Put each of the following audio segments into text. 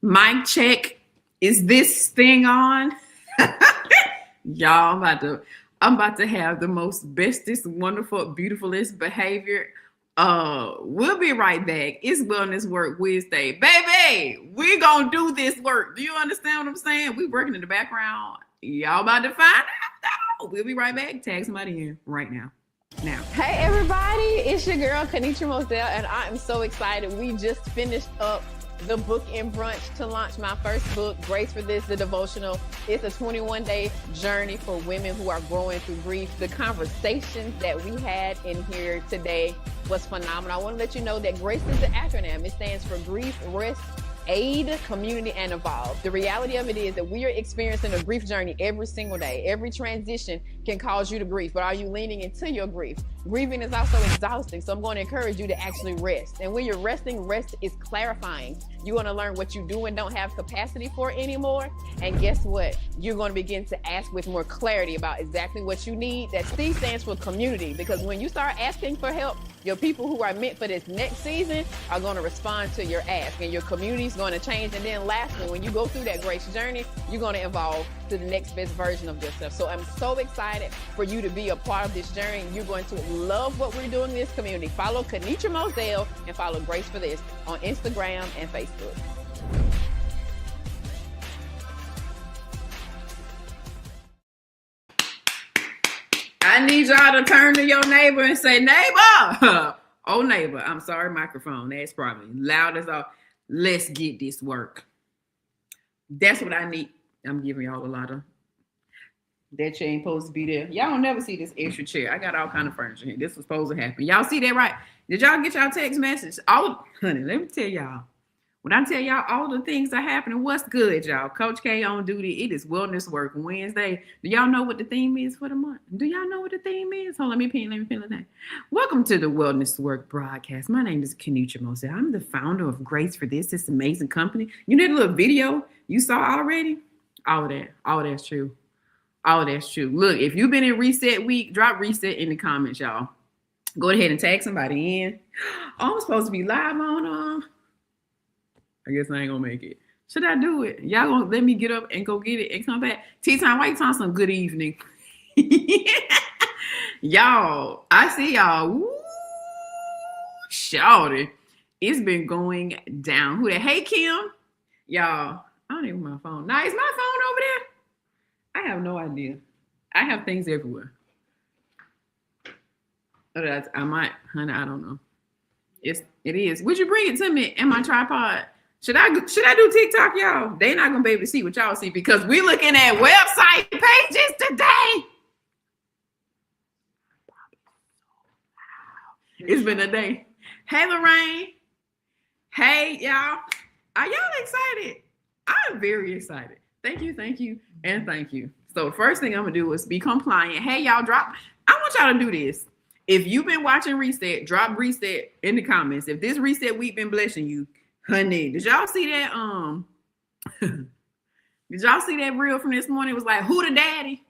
Mic check. Is this thing on? Y'all, I'm about to have the most bestest, wonderful, beautifulest behavior. We'll be right back. It's Wellness Work Wednesday. Baby, we gonna do this work. Do you understand what I'm saying? We working in the background. Y'all about to find out. We'll be right back. Tag somebody in right now. Now. Hey everybody, it's your girl Kanisha Moselle, and I am so excited. We just finished up the book and brunch to launch my first book, Grace for This, the devotional. It's a 21-day journey for women who are growing through grief. The conversations that we had in here today was phenomenal. I want to let you know that GRACE is the acronym. It stands for Grief, Rest, Aid, Community, and Evolve. The reality of it is that we are experiencing a grief journey every single day. Every transition can cause you to grief, but are you leaning into your grief? Grieving is also exhausting, so I'm going to encourage you to actually rest. And when you're resting, rest is clarifying. You want to learn what you do and don't have capacity for anymore. And guess what? You're going to begin to ask with more clarity about exactly what you need. That C stands for community, because when you start asking for help, your people who are meant for this next season are going to respond to your ask, and your community is going to change. And then lastly, when you go through that grace journey, you're going to evolve to the next best version of yourself. So I'm so excited for you to be a part of this journey. You're going to love what we're doing in this community. Follow Kanisha Moselle and follow Grace for This on Instagram and Facebook. I need y'all to turn to your neighbor and say, neighbor. Oh, neighbor, I'm sorry, microphone. That's probably loud as all. Let's get this work. That's what I need. I'm giving y'all a lot of that chair ain't supposed to be there. Y'all don't never see this extra chair. I got all kind of furniture here. This was supposed to happen. Y'all see that, right? Did y'all get y'all text message? Honey, let me tell y'all. When I tell y'all all the things are happening, what's good, y'all? Coach K on duty. It is Wellness Work Wednesday. Do y'all know what the theme is for the month? Do y'all know what the theme is? Hold on, let me pin that. Welcome to the Wellness Work broadcast. My name is Kanisha Moselle. I'm the founder of Grace for This amazing company. You know that little video you saw already? All that's true. All that's true. Look, if you've been in reset week, drop reset in the comments, y'all. Go ahead and tag somebody in. Oh, I'm supposed to be live on I guess I ain't gonna make it. Should I do it? Y'all gonna let me get up and go get it and come back? T-Time, why you talking some good evening? Y'all, I see y'all. Woo, shawty. It's been going down. Who that? Hey, Kim. Y'all, I don't even have my phone. Now, is my phone over there? I have no idea. I have things everywhere. I might, honey, I don't know. It is. Would you bring it to me in my tripod? Should I do TikTok, y'all? They not gonna be able to see what y'all see because we're looking at website pages today. It's been a day. Hey, Lorraine. Hey, y'all. Are y'all excited? I'm very excited. Thank you, and thank you. So the first thing I'm gonna do is be compliant. Hey, y'all, I want y'all to do this. If you've been watching Reset, drop Reset in the comments. If this Reset week been blessing you, honey, did y'all see that? Did y'all see that reel from this morning? It was like, who the daddy?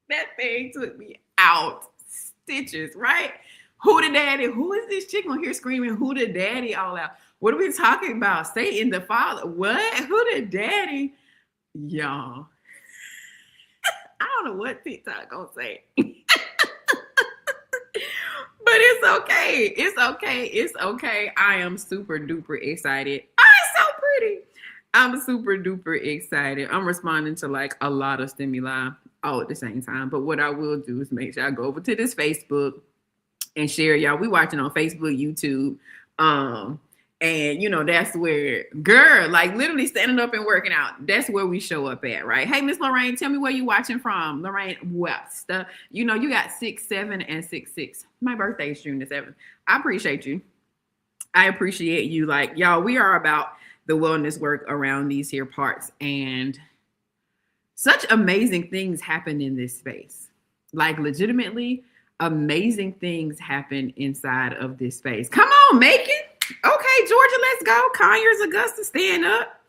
That thing took me out stitches, right? Who the daddy? Who is this chick on here screaming, who the daddy all out? What are we talking about? Satan the father. What? Who the daddy? Y'all. I don't know what TikTok gonna say. But it's okay. It's okay. I am super duper excited. I'm so pretty. I'm super duper excited. I'm responding to like a lot of stimuli all at the same time. But what I will do is make sure I go over to this Facebook and share, y'all. We watching on Facebook, YouTube. And you know, that's where, girl, like literally standing up and working out. That's where we show up at, right? Hey, Miss Lorraine, tell me where you watching from. Lorraine West. You know, you got 6'7" and 6'6". My birthday is June the 7th. I appreciate you. I appreciate you. Like, y'all, we are about the wellness work around these here parts. And such amazing things happen in this space. Like, legitimately amazing things happen inside of this space. Come on, make it. Okay, Georgia, let's go. Conyers, Augusta, stand up.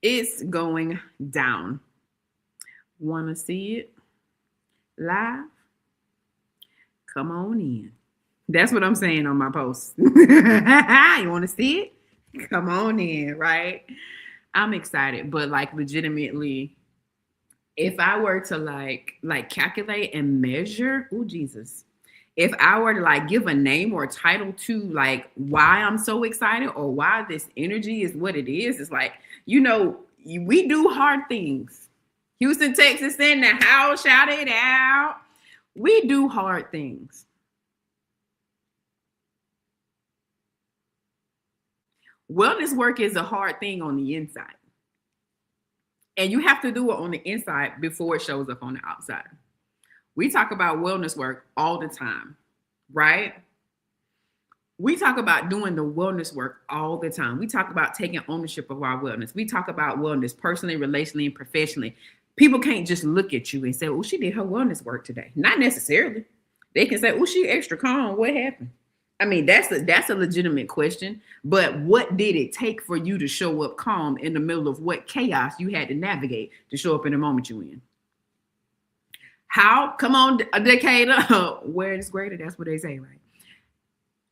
It's going down. Want to see it live? Come on in. That's what I'm saying on my post. You want to see it? Come on in, right? I'm excited, but like legitimately, if I were to like calculate and measure, oh Jesus, if I were to like give a name or a title to like why I'm so excited or why this energy is what it is, it's like, we do hard things. Houston, Texas, in the house, shout it out. We do hard things. Wellness work is a hard thing on the inside. And you have to do it on the inside before it shows up on the outside. We talk about wellness work all the time, right? We talk about doing the wellness work all the time. We talk about taking ownership of our wellness. We talk about wellness personally, relationally, and professionally. People can't just look at you and say, oh, she did her wellness work today. Not necessarily. They can say, oh, she extra calm. What happened? I mean, that's a legitimate question. But what did it take for you to show up calm in the middle of what chaos you had to navigate to show up in the moment you in? How? Come on, a decade. Where is greater? That's what they say, right?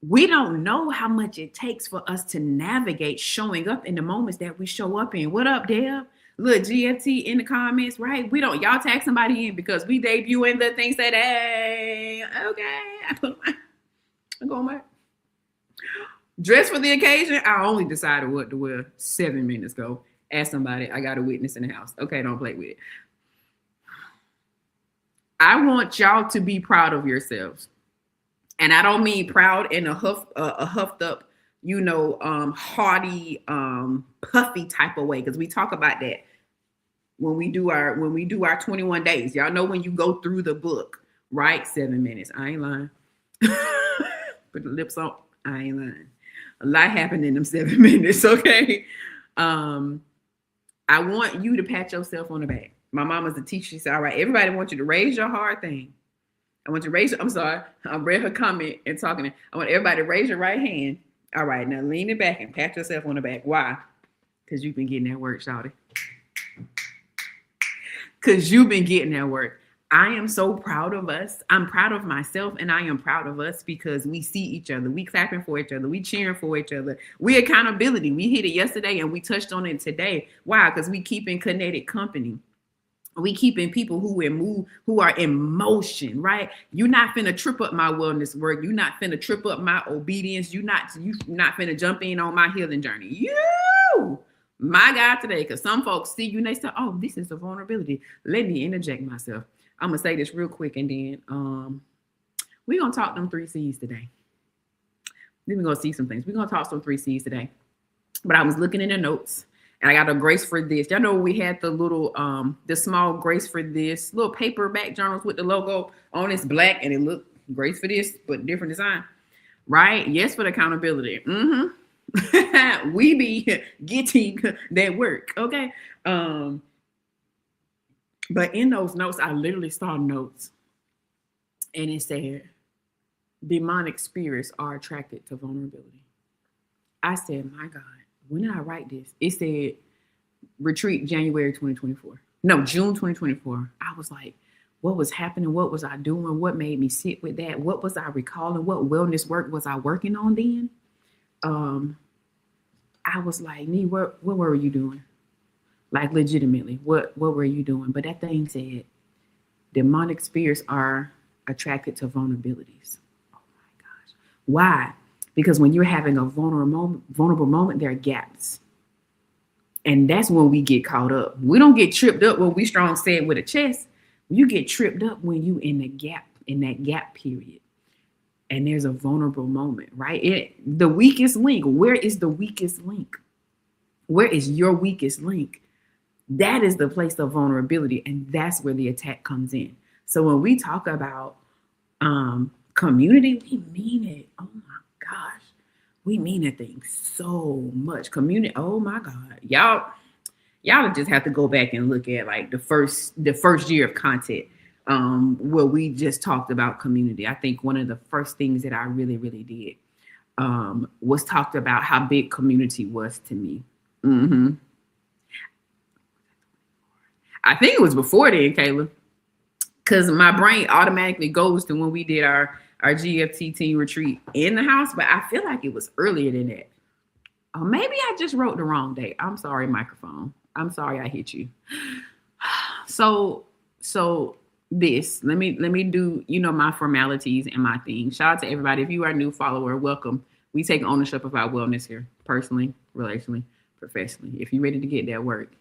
We don't know how much it takes for us to navigate showing up in the moments that we show up in. What up, Deb? Look, GFT in the comments, right? We don't, y'all tag somebody in because we debut in the thing said, hey, okay. I'm going back. Dress for the occasion. I only decided what to wear 7 minutes ago. Ask somebody, I got a witness in the house. Okay, don't play with it. I want y'all to be proud of yourselves. And I don't mean proud in a huffed up, haughty, puffy type of way. Because we talk about that when we do our 21 days. Y'all know when you go through the book, right? 7 minutes. I ain't lying. Put the lips on. I ain't lying. A lot happened in them 7 minutes. Okay. I want you to pat yourself on the back. My mama's a teacher. She said, all right, everybody wants you to raise your hard thing. I want you to raise, I'm sorry, I read her comment and talking. I want everybody to raise your right hand. All right, now lean it back and pat yourself on the back. Why? Because you've been getting that work, shawty. Because you've been getting that work. I am so proud of us. I'm proud of myself and I am proud of us because we see each other. We clapping for each other. We cheering for each other. We accountability. We hit it yesterday and we touched on it today. Why? Because we keeping kinetic company. We keeping people who are in motion, right? You're not finna trip up my wellness work. You're not finna trip up my obedience. You're not finna jump in on my healing journey. You, my God, today, because some folks see you and they say, oh, this is a vulnerability. Let me interject myself. I'm gonna say this real quick and then we're gonna talk them 3 C's today. Then we're gonna see some things. We're gonna talk some 3 C's today. But I was looking in the notes. And I got a grace for this. Y'all know we had the little, the small grace for this little paperback journals with the logo on. It's black and it looked grace for this, but different design, right? Yes, for the accountability. We be getting that work, okay? But in those notes, I literally saw notes, and it said, "Demonic spirits are attracted to vulnerability." I said, "My God." When did I write this? It said retreat January 2024. No, June 2024. I was like, what was happening? What was I doing? What made me sit with that? What was I recalling? What wellness work was I working on then? I was like, Nee, what were you doing? Like legitimately, what were you doing? But that thing said, demonic spirits are attracted to vulnerabilities. Oh my gosh. Why? Because when you're having a vulnerable moment, there are gaps. And that's when we get caught up. We don't get tripped up when we strong said with a chest. You get tripped up when you in that gap period. And there's a vulnerable moment, right? The weakest link. Where is the weakest link? Where is your weakest link? That is the place of vulnerability. And that's where the attack comes in. So when we talk about community, we mean it. Oh my gosh, we mean that thing so much. Community, oh my God. Y'all just have to go back and look at like the first year of content where we just talked about community. I think one of the first things that I really, really did was talked about how big community was to me. I think it was before then, Kayla, because my brain automatically goes to when we did our GFT team retreat in the house, but I feel like it was earlier than that. Oh, maybe I just wrote the wrong date. I'm sorry, microphone. I'm sorry I hit you. So this, let me do, my formalities and my thing. Shout out to everybody. If you are a new follower, welcome. We take ownership of our wellness here, personally, relationally, professionally. If you're ready to get that work,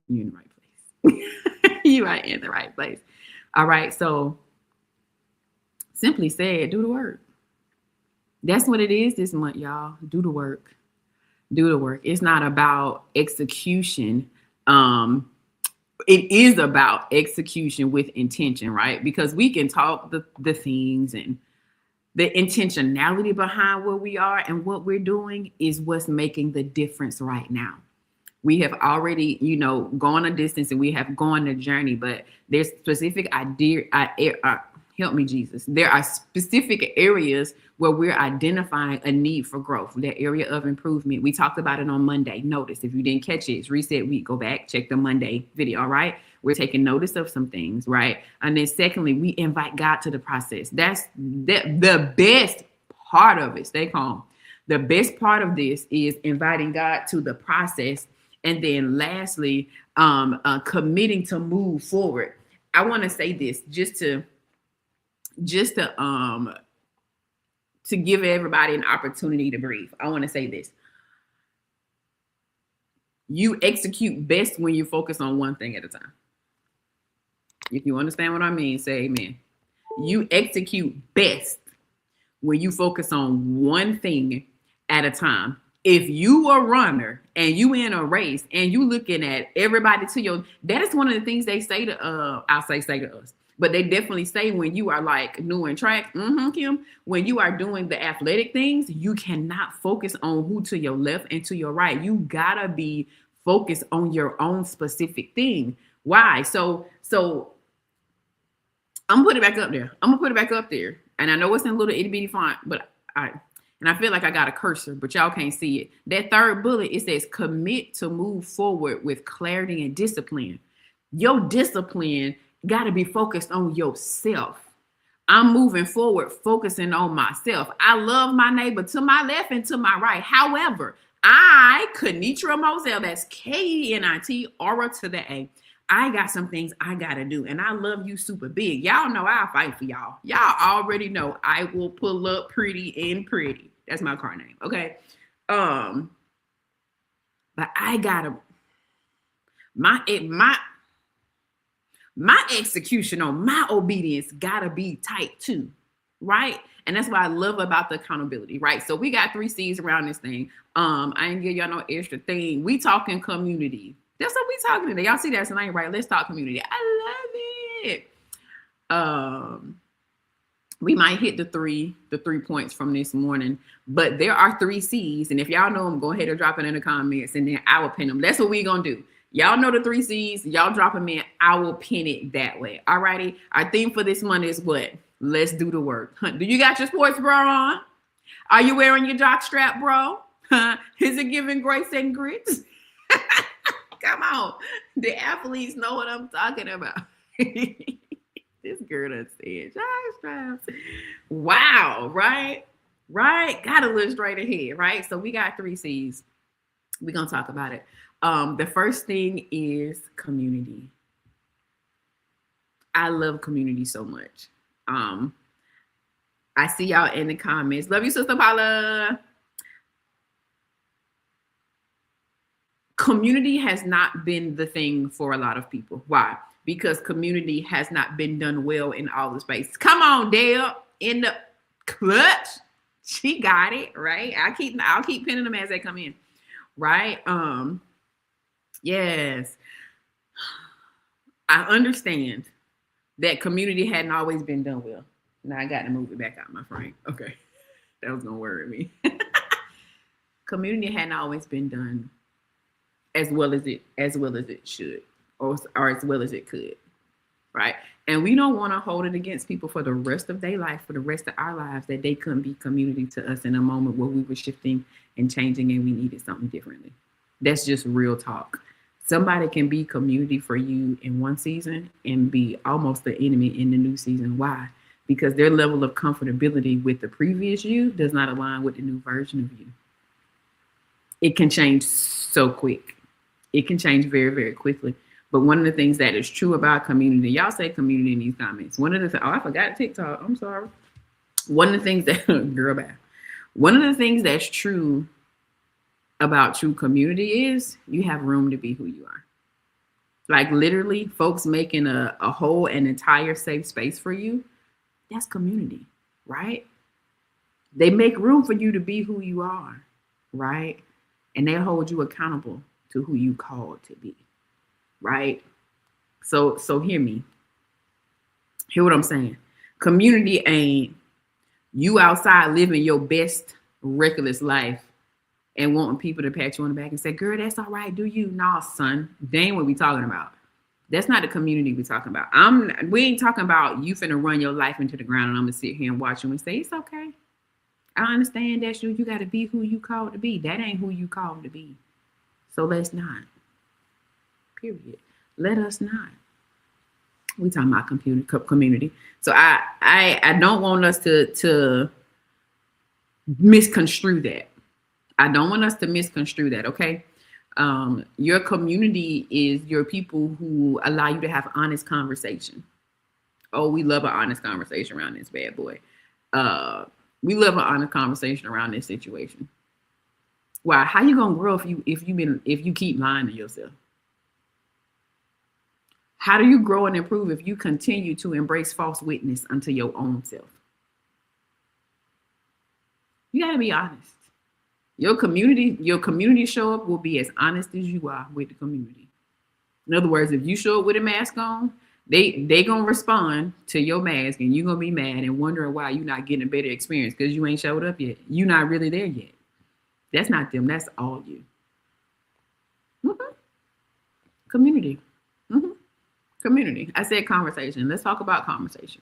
you're in the right place. You are in the right place. All right. So simply said, do the work. That's what it is this month, y'all. Do the work. Do the work. It's not about execution. It is about execution with intention, right? Because we can talk the things, and the intentionality behind where we are and what we're doing is what's making the difference right now. We have already, gone a distance, and we have gone a journey, but there's specific help me, Jesus. There are specific areas where we're identifying a need for growth, that area of improvement. We talked about it on Monday. Notice, if you didn't catch it, it's reset week. Go back, check the Monday video, all right? We're taking notice of some things, right? And then secondly, we invite God to the process. That's the best part of it. Stay calm. The best part of this is inviting God to the process. And then lastly, committing to move forward. I want to say this just to give everybody an opportunity to breathe. I want to say this. You execute best when you focus on one thing at a time. If you understand what I mean, say amen. You execute best when you focus on one thing at a time. If you a runner and you in a race and you looking at everybody that is one of the things they say to say to us. But they definitely say when you are like new in track, Kim, when you are doing the athletic things, you cannot focus on who to your left and to your right. You gotta be focused on your own specific thing. Why? So I'm gonna put it back up there. And I know it's in a little itty bitty font, but I feel like I got a cursor, but y'all can't see it. That third bullet, it says commit to move forward with clarity and discipline. Your discipline got to be focused on yourself. I'm moving forward, focusing on myself. I love my neighbor to my left and to my right. However, Kenitra Moselle, that's Kenit, aura to the A. I got some things I got to do, and I love you super big. Y'all know I'll fight for y'all. Y'all already know I will pull up pretty and pretty. That's my car name, okay? But I got to, my execution on my obedience gotta be tight too, right? And that's what I love about the accountability, right? So we got 3 C's around this thing. I ain't give y'all no extra thing. We talking community. That's what we talking today. Y'all see that tonight, right? Let's talk community. I love it. We might hit the three points from this morning, but there are 3 C's. And if y'all know them, go ahead and drop it in the comments, and then I will pin them. That's what we gonna do. Y'all know the 3 C's. Y'all drop them in. I will pin it that way. All righty. Our theme for this month is what? Let's do the work. Do you got your sports bra on? Are you wearing your jock strap, bro? Is it giving grace and grits? Come on. The athletes know what I'm talking about. This girl done said jock straps. Wow. Right? Gotta look straight ahead. Right? So we got 3 C's. We're going to talk about it. The first thing is community. I love community so much. I see y'all in the comments. Love you, Sister Paula. Community has not been the thing for a lot of people. Why? Because community has not been done well in all the spaces. Come on, Dale, in the clutch. She got it, right? I'll keep pinning them as they come in. Right? Yes. I understand that community hadn't always been done well. Now I got to move it back out my frame. Okay. That was going to worry me. Community hadn't always been done as well as it should, or as well as it could. Right? And we don't want to hold it against people for the rest of their life, for the rest of our lives, that they couldn't be community to us in a moment where we were shifting and changing and we needed something differently. That's just real talk. Somebody can be community for you in one season and be almost the enemy in the new season. Why? Because their level of comfortability with the previous you does not align with the new version of you. it can change so quick. It can change very, very quickly. But one of the things that is true about community, y'all say community in these comments. One of the I forgot TikTok. I'm sorry. One of the things that girl bad. One of the things that's true about true community is you have room to be who you are. Like literally, folks making a whole and entire safe space for you. That's community, right? They make room for you to be who you are, right? And they hold you accountable to who you called to be, right? So hear me. Hear what I'm saying. Community ain't you outside living your best reckless life and wanting people to pat you on the back and say, girl, that's all right, do you? Nah, son, they ain't what we talking about. That's not the community we talking about. We ain't talking about you finna run your life into the ground and I'm gonna sit here and watch you and say, it's okay. I understand that you gotta be who you called to be. That ain't who you called to be. So let's not. Period. Let us not. We talking about community. So I don't want us to misconstrue that. I don't want us to misconstrue that, okay? Your community is your people who allow you to have honest conversation. Oh, we love an honest conversation around this bad boy. We love an honest conversation around this situation. Why? How you gonna grow if you keep lying to yourself? How do you grow and improve if you continue to embrace false witness unto your own self? You gotta be honest. Your community show up will be as honest as you are with the community. In other words, if you show up with a mask on, they gonna respond to your mask and you're gonna be mad and wondering why you're not getting a better experience because you ain't showed up yet. You're not really there yet. That's not them, that's all you. Mm-hmm. Community. Mm-hmm. Community. I said conversation. Let's talk about conversation.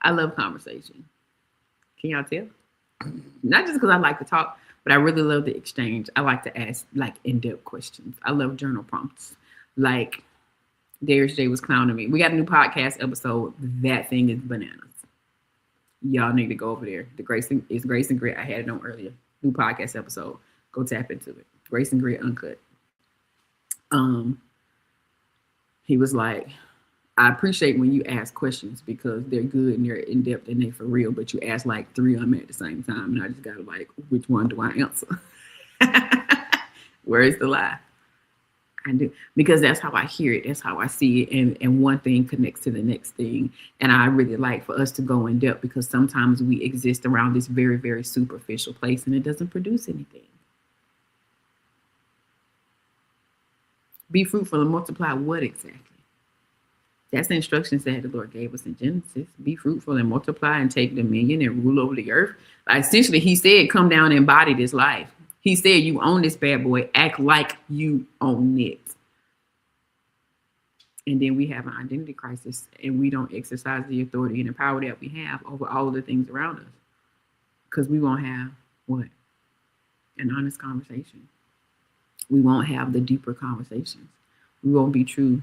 I love conversation. Can y'all tell? Not just because I like to talk, but I really love the exchange. I like to ask like in-depth questions. I love journal prompts. Like Darius J was clowning me. We got a new podcast episode. That thing is bananas. Y'all need to go over there. Grace and Grit. I had it on earlier. New podcast episode. Go tap into it. Grace and Grit Uncut. He was like, I appreciate when you ask questions because they're good and they're in depth and they're for real, but you ask like 3 of them at the same time. And I just got to like, which one do I answer? Where is the lie? I do. Because that's how I hear it. That's how I see it. And one thing connects to the next thing. And I really like for us to go in depth because sometimes we exist around this very, very superficial place and it doesn't produce anything. Be fruitful and multiply what exactly? That's the instructions that the Lord gave us in Genesis. Be fruitful and multiply and take dominion and rule over the earth. Like, essentially, he said, come down and embody this life. He said, you own this bad boy. Act like you own it. And then we have an identity crisis and we don't exercise the authority and the power that we have over all of the things around us. Because we won't have what? An honest conversation. We won't have the deeper conversations. We won't be true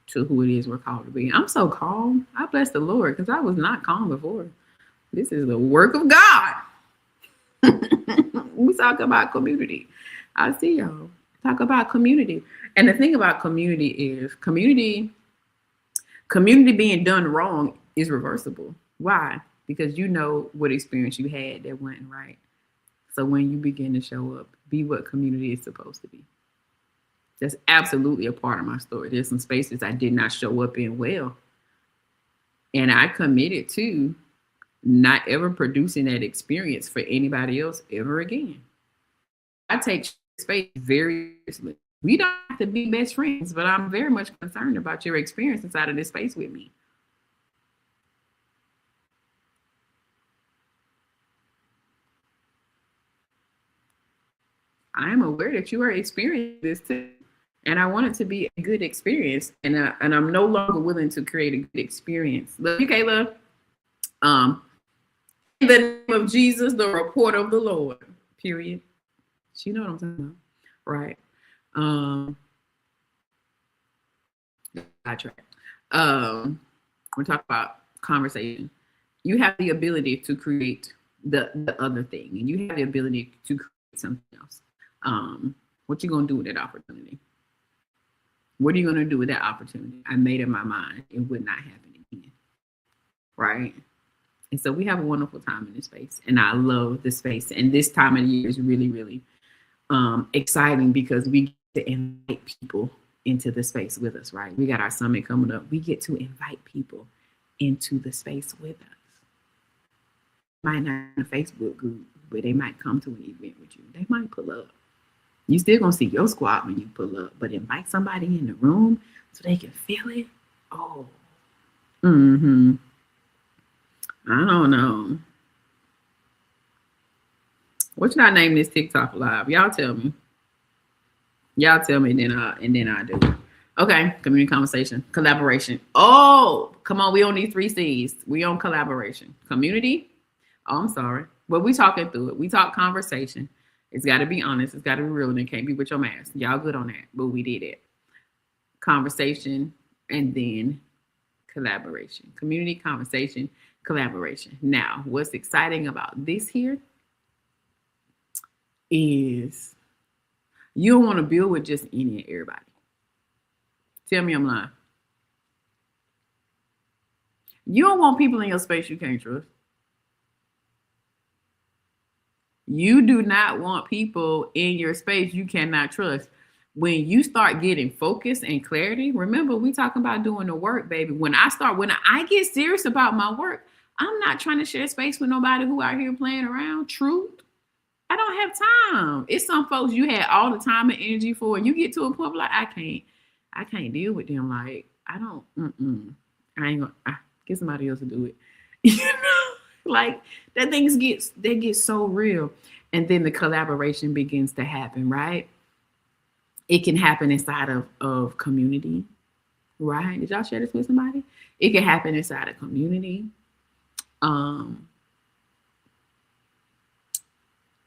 to who it is we're called to be. I'm so calm. I bless the Lord because I was not calm before. This is the work of God. We talk about community. I see y'all. Talk about community. And the thing about community is community being done wrong is reversible. Why? Because you know what experience you had that wasn't right. So when you begin to show up, be what community is supposed to be. That's absolutely a part of my story. There's some spaces I did not show up in well. And I committed to not ever producing that experience for anybody else ever again. I take space very seriously. We don't have to be best friends, but I'm very much concerned about your experience inside of this space with me. I am aware that you are experiencing this too. And I want it to be a good experience. And I'm no longer willing to create a good experience. Love you, Kayla. In the name of Jesus, the report of the Lord. Period. You know what I'm talking about, right? I try. We're talking about conversation. You have the ability to create the other thing, and you have the ability to create something else. What you gonna do with that opportunity? What are you gonna do with that opportunity? I made up my mind it would not happen again. Right? And so we have a wonderful time in this space. And I love the space. And this time of the year is really, really exciting because we get to invite people into the space with us, right? We got our summit coming up. We get to invite people into the space with us. Might not in a Facebook group, but they might come to an event with you. They might pull up. You still gonna see your squad when you pull up, but invite somebody in the room so they can feel it. Oh, I don't know. What should I name this TikTok live? Y'all tell me. Y'all tell me, and then I do. Okay, community conversation, collaboration. Oh, come on, we on these 3 C's. We on collaboration, community. Oh, I'm sorry, but we talking through it. We talk conversation. It's got to be honest. It's got to be real, and it can't be with your mask. Y'all good on that, but we did it. Conversation, and then collaboration, community, conversation, collaboration. Now, what's exciting about this here is you don't want to build with just any and everybody. Tell me I'm lying. You don't want people in your space you can't trust. You do not want people in your space you cannot trust. When you start getting focus and clarity, remember we talking about doing the work, baby. When I get serious about my work, I'm not trying to share space with nobody who out here playing around. Truth. I don't have time. It's some folks you had all the time and energy for, and you get to a point like I can't deal with them. Like I ain't gonna get somebody else to do it. You know, like that get so real, and then the collaboration begins to happen. Right? It can happen inside of community. Right? Did y'all share this with somebody? It can happen inside a community.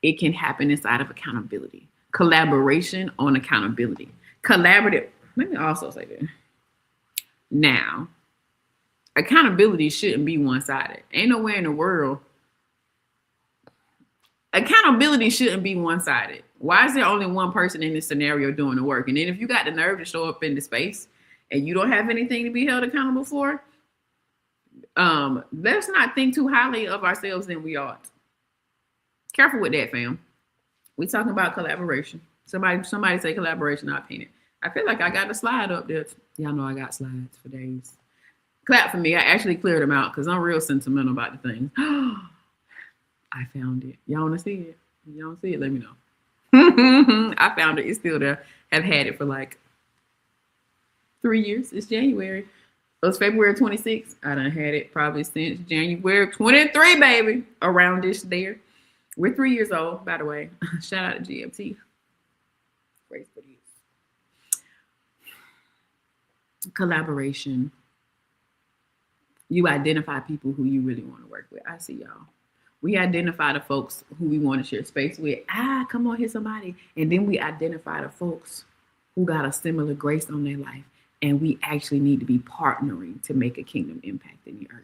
It can happen inside of accountability. Collaboration on accountability. Collaborative. Let me also say that. Now, accountability shouldn't be one-sided. Ain't nowhere in the world. Accountability shouldn't be one-sided. Why is there only one person in this scenario doing the work? And then if you got the nerve to show up in the space and you don't have anything to be held accountable for, let's not think too highly of ourselves than we ought. Careful with that, fam. We talking about collaboration. Somebody say collaboration, I paint it. I feel like I got a slide up there. Y'all know I got slides for days. Clap for me. I actually cleared them out because I'm real sentimental about the things. I found it. Y'all want to see it? Y'all want to see it? Let me know. I found it. It's still there. Have had it for like 3 years. It's January. It was February 26th. I done had it probably since January 23, baby. Around this there. We're 3 years old, by the way. Shout out to GMT. Great for this. Collaboration. You identify people who you really want to work with. I see y'all. We identify the folks who we want to share space with. Come on, here's somebody. And then we identify the folks who got a similar grace on their life. And we actually need to be partnering to make a kingdom impact in the earth.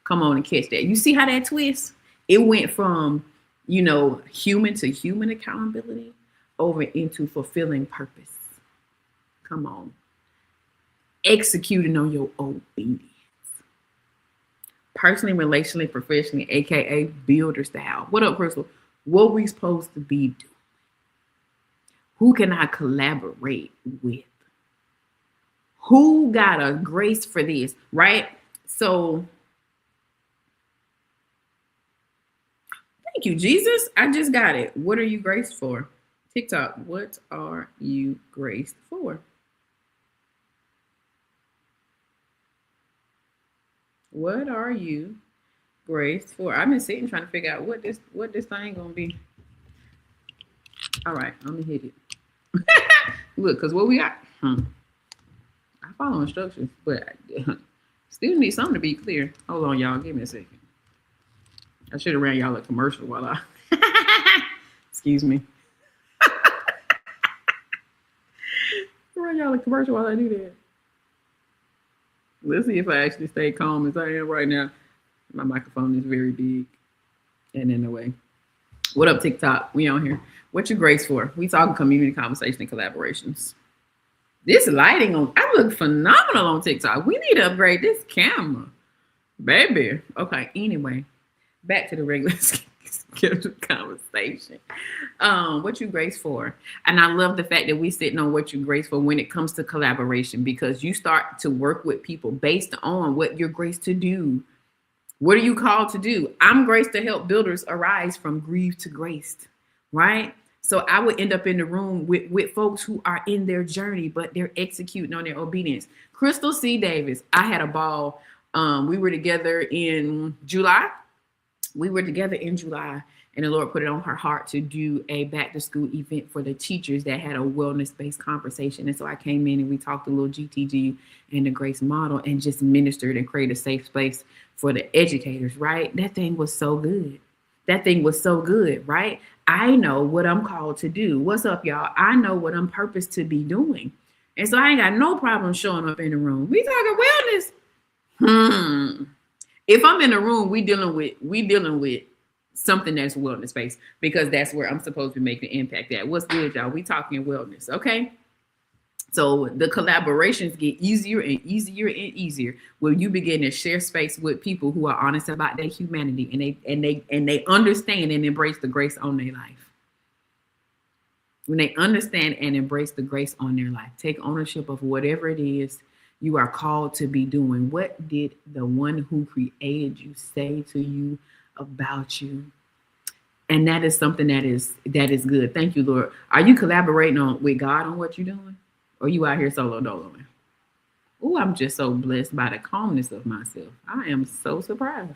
Come on and catch that. You see how that twist? It went from human to human accountability over into fulfilling purpose. Come on. Executing on your obedience. Personally, relationally, professionally, AKA builder style. What up, Crystal? What we supposed to be doing? Who can I collaborate with? Who got a grace for this, right? So, thank you, Jesus. I just got it. What are you graced for? TikTok, what are you graced for? What are you graced for? I've been sitting trying to figure out what this thing gonna be. All right, I'm gonna hit it. Look, because what we got, I follow instructions, but I still need something to be clear. Hold on, y'all. Give me a second. I should have ran y'all a commercial while I, excuse me. Ran y'all a commercial while I do that. Let's see if I actually stay calm as I am right now. My microphone is very big and in the way. What up, TikTok? We on here. What you grace for? We talking community conversation and collaborations. This lighting on, I look phenomenal on TikTok. We need to upgrade this camera, baby. Okay, anyway, back to the regular scheduled conversation. What you grace for? And I love the fact that we sitting on what you grace for when it comes to collaboration, because you start to work with people based on what you're graced to do. What are you called to do? I'm graced to help builders arise from grief to graced, right? So I would end up in the room with folks who are in their journey, but they're executing on their obedience. Crystal C. Davis, I had a ball. We were together in July. And the Lord put it on her heart to do a back to school event for the teachers that had a wellness-based conversation. And so I came in and we talked a little GTG and the grace model and just ministered and created a safe space for the educators, right? That thing was so good. Right? I know what I'm called to do. What's up, y'all? I know what I'm purposed to be doing. And so I ain't got no problem showing up in the room. We talking wellness. If I'm in the room, we dealing with something that's wellness based, because that's where I'm supposed to be making an impact at. What's good, y'all? We talking wellness, okay? So the collaborations get easier and easier and easier when you begin to share space with people who are honest about their humanity and they understand and embrace the grace on their life. When they understand and embrace the grace on their life, take ownership of whatever it is you are called to be doing. What did the one who created you say to you about you? And that is something that is good. Thank you, Lord. Are you collaborating with God on what you're doing? Or you out here solo doloing? Oh, I'm just so blessed by the calmness of myself. I am so surprised.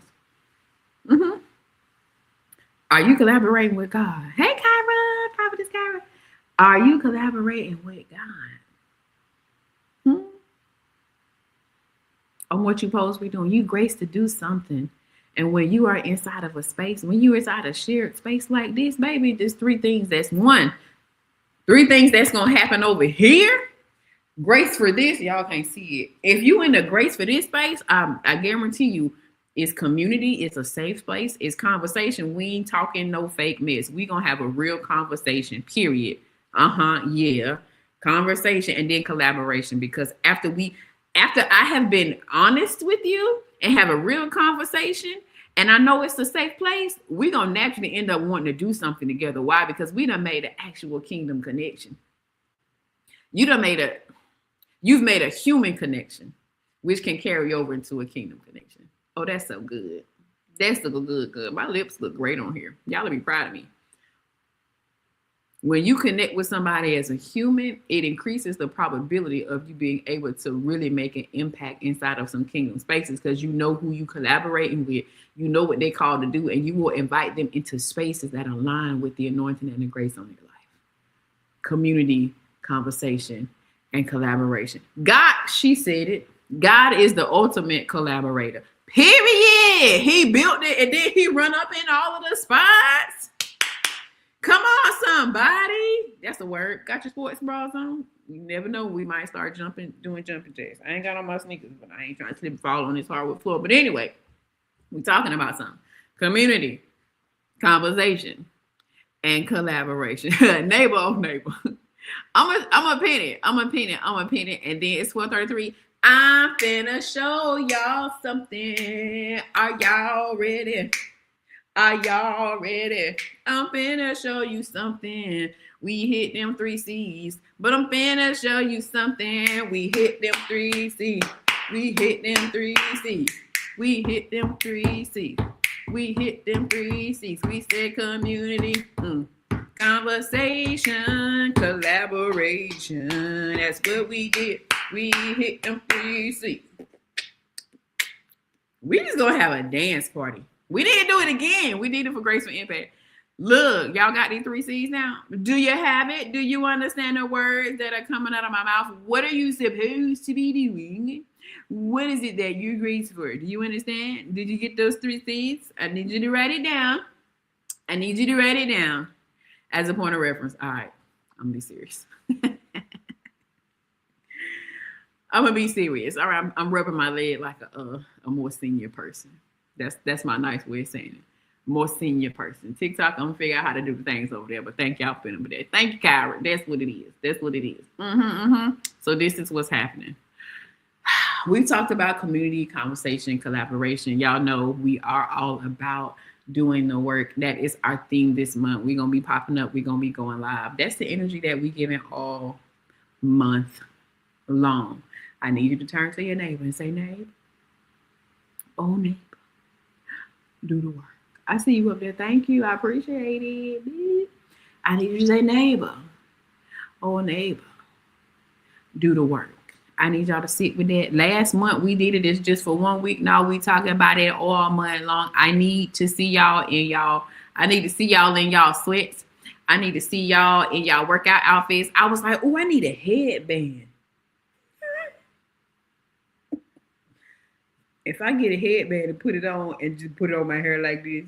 Are you collaborating with God? Hey, Kyra, Prophetess Kyra. Are you collaborating with God? On what you're supposed to be doing? You grace to do something. And when you are inside of a space, when you're inside a shared space like this, baby, there's three things that's going to happen over here. Grace for this, y'all can't see it. If you in the grace for this space, I guarantee you, it's community, it's a safe space, it's conversation. We ain't talking no fake mess. We gonna have a real conversation, period. Yeah. Conversation and then collaboration. Because after I have been honest with you and have a real conversation, and I know it's a safe place, we gonna naturally end up wanting to do something together. Why? Because we done made an actual kingdom connection. You've made a human connection, which can carry over into a kingdom connection. Oh, that's so good. That's so good. My lips look great on here. Y'all will be proud of me. When you connect with somebody as a human, it increases the probability of you being able to really make an impact inside of some kingdom spaces, because you know who you collaborating with, you know what they called to do, and you will invite them into spaces that align with the anointing and the grace on their life. Community, conversation, and collaboration. God, she said it. God is the ultimate collaborator. Period. He built it and then he run up in all of the spots. Come on, somebody. That's a word. Got your sports bras on? You never know. We might start doing jumping jacks. I ain't got on my sneakers, but I ain't trying to slip and fall on this hardwood floor. But anyway, we're talking about something. Community, conversation, and collaboration. Neighbor on neighbor. I'm a pin it. And then it's 12:33. I'm finna show y'all something. Are y'all ready? I'm finna show you something. We hit them 3 C's. But I'm finna show you something. We hit them 3 C's. We hit them 3 C's. We hit them 3 C's. We hit them 3 C's. We said community. Conversation, collaboration. That's what we did. We hit them 3 C's. We just gonna have a dance party. We didn't do it again. We did it for Graceful Impact. Look, y'all got these 3 C's now? Do you have it? Do you understand the words that are coming out of my mouth? What are you supposed to be doing? What is it that you're graceful for? Do you understand? Did you get those 3 C's? I need you to write it down. As a point of reference. All right, I'm gonna be serious. I'm gonna be serious. All right, I'm rubbing my leg like a more senior person. That's my nice way of saying it. more senior person. TikTok, I'm gonna figure out how to do the things over there. But thank y'all for that. Thank you, Kyra. That's what it is. That's what it is. So this is what's happening. We talked about community, conversation, collaboration. Y'all know we are all about doing the work. That is our theme this month. We're gonna be popping up. We're gonna be going live. That's the energy that we giving all month long. I need you to turn to your neighbor and say, neighbor, oh neighbor, do the work. I see you up there. Thank you. I appreciate it. I need you to say, neighbor, oh neighbor, do the work. I need y'all to sit with that. Last month we did it. It's just for 1 week. Now we talking about it all month long. I need to see y'all in y'all. I need to see y'all in y'all sweats. I need to see y'all in y'all workout outfits. I was like, oh, I need a headband. If I get a headband and put it on and just put it on my hair like this,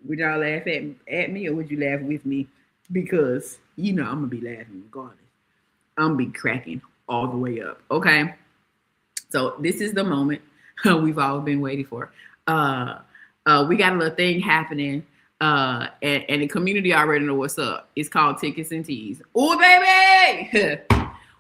would y'all laugh at me or would you laugh with me? Because you know I'm gonna be laughing regardless. I'm gonna be cracking all the way up. Okay. So this is the moment we've all been waiting for. We got a little thing happening. And the community already know what's up. It's called Tickets and Teas. Oh, baby.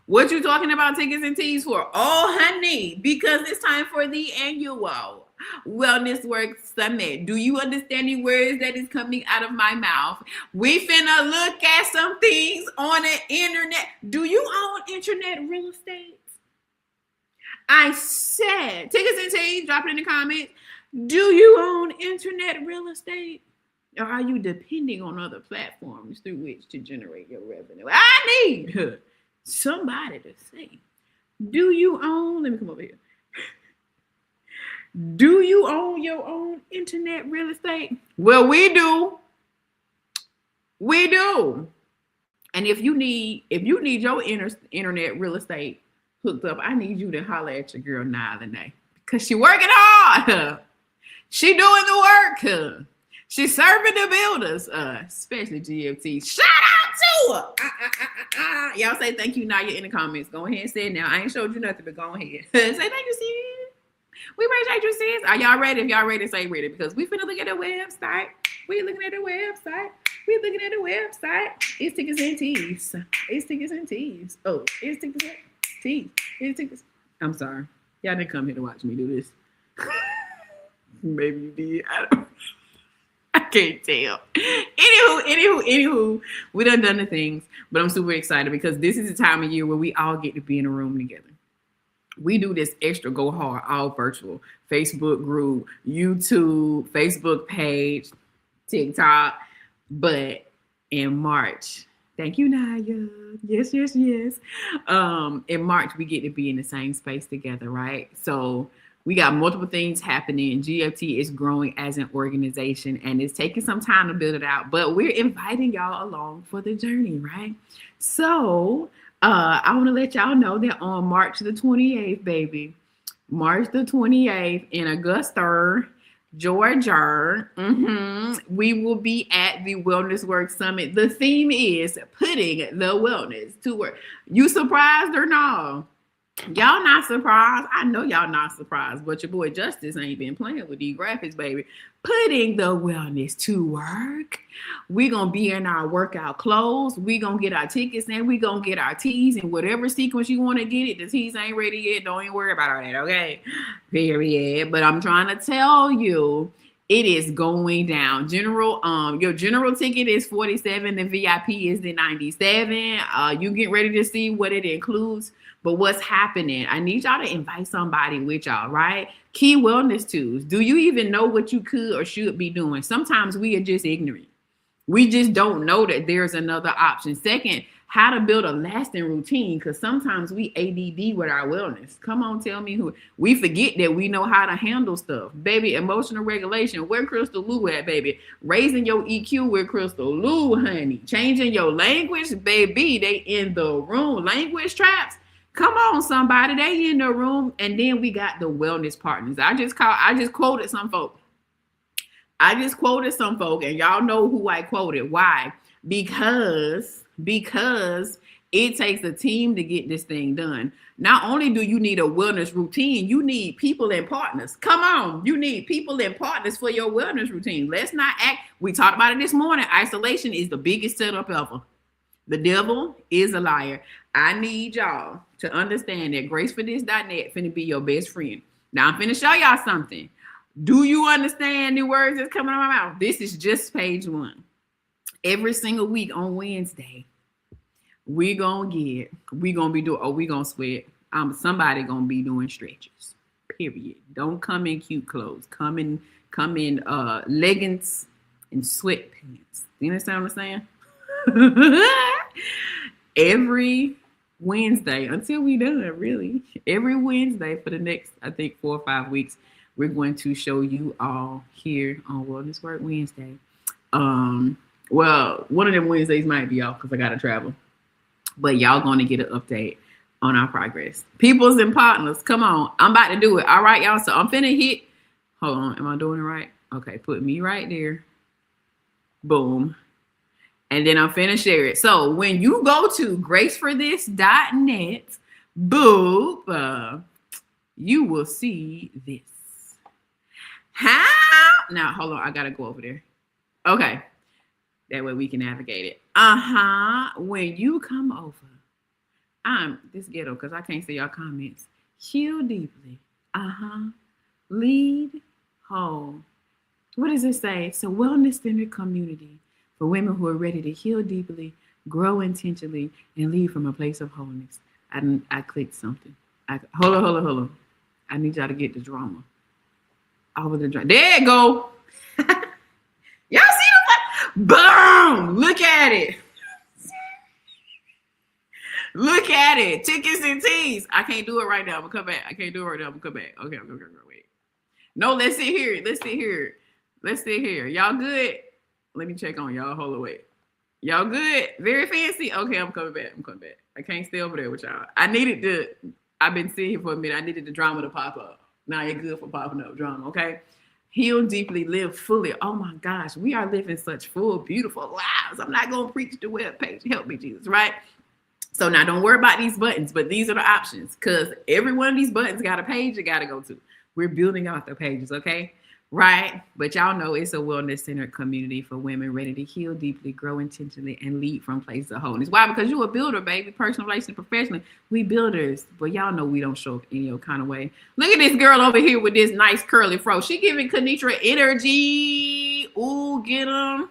What you talking about tickets and teas for? Oh, honey, because it's time for the annual Wellness Work Summit. Do you understand the words that is coming out of my mouth? We finna look at some things on the internet. Do you own internet real estate? I said, tickets and teas, drop it in the comments. Do you own internet real estate? Or are you depending on other platforms through which to generate your revenue? I need somebody to say, do you own, let me come over here. Do you own your own internet real estate? Well, we do. We do. And if you need your internet real estate hooked up, I need you to holler at your girl Nyla, because she working hard. She doing the work. She's serving the builders, especially GFT. Shout out to her. Y'all say thank you, Naya, in the comments. Go ahead and say it now. I ain't showed you nothing, but go ahead. Say thank you, sis. We appreciate you, sis. Are y'all ready? If y'all ready, say ready, because we finna look at the website. We looking at the website. We looking at the website. It's tickets and teas. It's tickets and teas. Oh, it's tickets and teas. It's tickets. I'm sorry. Y'all didn't come here to watch me do this. Maybe you did. I can't tell. Anywho, we done the things, but I'm super excited because this is the time of year where we all get to be in a room together. We do this extra go hard, all virtual. Facebook group, YouTube, Facebook page, TikTok. But in March, thank you, Naya. Yes. In March, we get to be in the same space together, right? So we got multiple things happening. GFT is growing as an organization and it's taking some time to build it out, but we're inviting y'all along for the journey, right? So I want to let y'all know that on March the 28th, baby, March the 28th in Augusta, Georgia, we will be at the Wellness Work Summit. The theme is putting the wellness to work. You surprised or no? Y'all not surprised. I know y'all not surprised, but your boy Justice ain't been playing with these graphics, baby. Putting the wellness to work. We gonna be in our workout clothes. We gonna get our tickets and we gonna get our teas in whatever sequence you want to get it. The teas ain't ready yet. Don't even worry about all that, okay? Period. But I'm trying to tell you, it is going down. Your general ticket is $47. The VIP is the $97. You get ready to see what it includes. But what's happening? I need y'all to invite somebody with y'all, right? Key wellness tools. Do you even know what you could or should be doing? Sometimes we are just ignorant. We just don't know that there's another option. Second, how to build a lasting routine, because sometimes we ADD with our wellness. Come on, tell me who. We forget that we know how to handle stuff. Baby, emotional regulation. Where Crystal Lou at, baby? Raising your EQ with Crystal Lou, honey. Changing your language, baby. They in the room. Language traps. Come on, somebody. They in the room. And then we got the wellness partners. I just quoted some folk. And y'all know who I quoted. Why? Because It takes a team to get this thing done. Not only do you need a wellness routine, you need people and partners. Come on, you need people and partners for your wellness routine. Let's not act. We talked about it this morning. Isolation is the biggest setup ever. The devil is a liar. I need y'all to understand that gracefulthis.net finna be your best friend. Now I'm finna show y'all something. Do you understand the words that's coming out of my mouth? This is just page 1. Every single week on Wednesday, we gonna be sweat. Somebody gonna be doing stretches. Period. Don't come in cute clothes. Come in leggings and sweatpants. You understand what I'm saying? Every Wednesday until we done, really. Every Wednesday for the next, I think, 4 or 5 weeks, we're going to show you all here on Wellness Work Wednesday. Well, one of them Wednesdays might be off because I gotta travel. But y'all going to get an update on our progress. Peoples and partners, come on. I'm about to do it. All right, y'all. So I'm finna hit. Hold on. Am I doing it right? Okay, put me right there. Boom. And then I'm finna share it. So when you go to gracefulthis.net, boop, you will see this. How? Now, hold on. I got to go over there. Okay. That way we can navigate it. When you come over, I'm this ghetto because I can't see y'all comments. Heal deeply. Lead whole. What does it say? It's a wellness-centered community for women who are ready to heal deeply, grow intentionally, and lead from a place of wholeness. I clicked something. Hold on. I need y'all to get the drama. Over the drama. There you go. Y'all see the boom! Look at it. Look at it. Tickets and teas. I can't do it right now. I'm gonna come back. I can't do it right now. I'm gonna come back. Okay, wait. No, let's sit here. Y'all good? Let me check on y'all. Hold on, wait. Y'all good? Very fancy? Okay, I'm coming back. I can't stay over there with y'all. I've been sitting here for a minute. I needed the drama to pop up. Now you're good for popping up drama, okay? Heal deeply, live fully. Oh my gosh, we are living such full, beautiful lives. I'm not going to preach the webpage. Help me, Jesus, right? So now don't worry about these buttons, but these are the options because every one of these buttons got a page you got to go to. We're building out the pages, okay? Right? But y'all know it's a wellness-centered community for women ready to heal deeply, grow intentionally, and lead from places of wholeness. Why? Because you're a builder, baby. Personal relationship, professional. We builders. But y'all know we don't show up any old kind of way. Look at this girl over here with this nice curly fro. She giving Kenitra energy. Ooh, get them.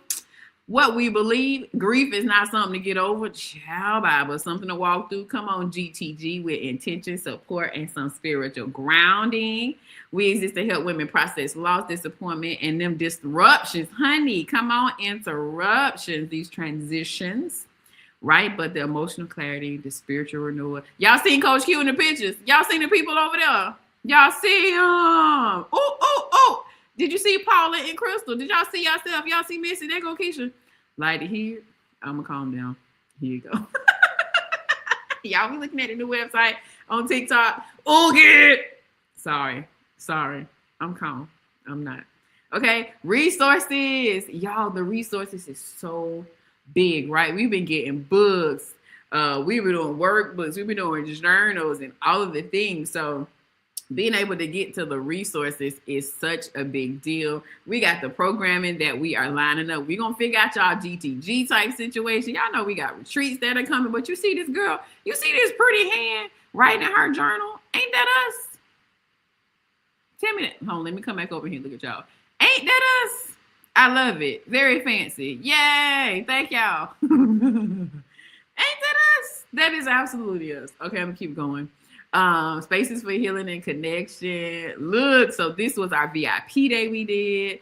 What we believe, grief is not something to get over. Child Bible, something to walk through. Come on, GTG, with intention, support, and some spiritual grounding. We exist to help women process loss, disappointment, and them disruptions. Honey, come on, interruptions, these transitions, right? But the emotional clarity, the spiritual renewal. Y'all seen Coach Q in the pictures? Y'all seen the people over there? Y'all see them? Oh. Did you see Paula and Crystal? Did y'all see yourself? Y'all see Missy? There go Keisha. Like to hear? I'm going to calm down. Here you go. Y'all be looking at the new website on TikTok. Oh, get it. Sorry. I'm calm. I'm not. Okay. Resources. Y'all, the resources is so big, right? We've been getting books. We've been doing workbooks. We've been doing journals and all of the things. So being able to get to the resources is such a big deal. We got the programming that we are lining up. We're going to figure out y'all GTG type situation. Y'all know we got retreats that are coming, but you see this girl, you see this pretty hand writing in her journal. Ain't that us? Tell me that. Hold on, let me come back over here and look at y'all. Ain't that us? I love it. Very fancy. Yay. Thank y'all. Ain't that us? That is absolutely us. Okay, I'm going to keep going. Spaces for healing and connection. Look, so this was our VIP day we did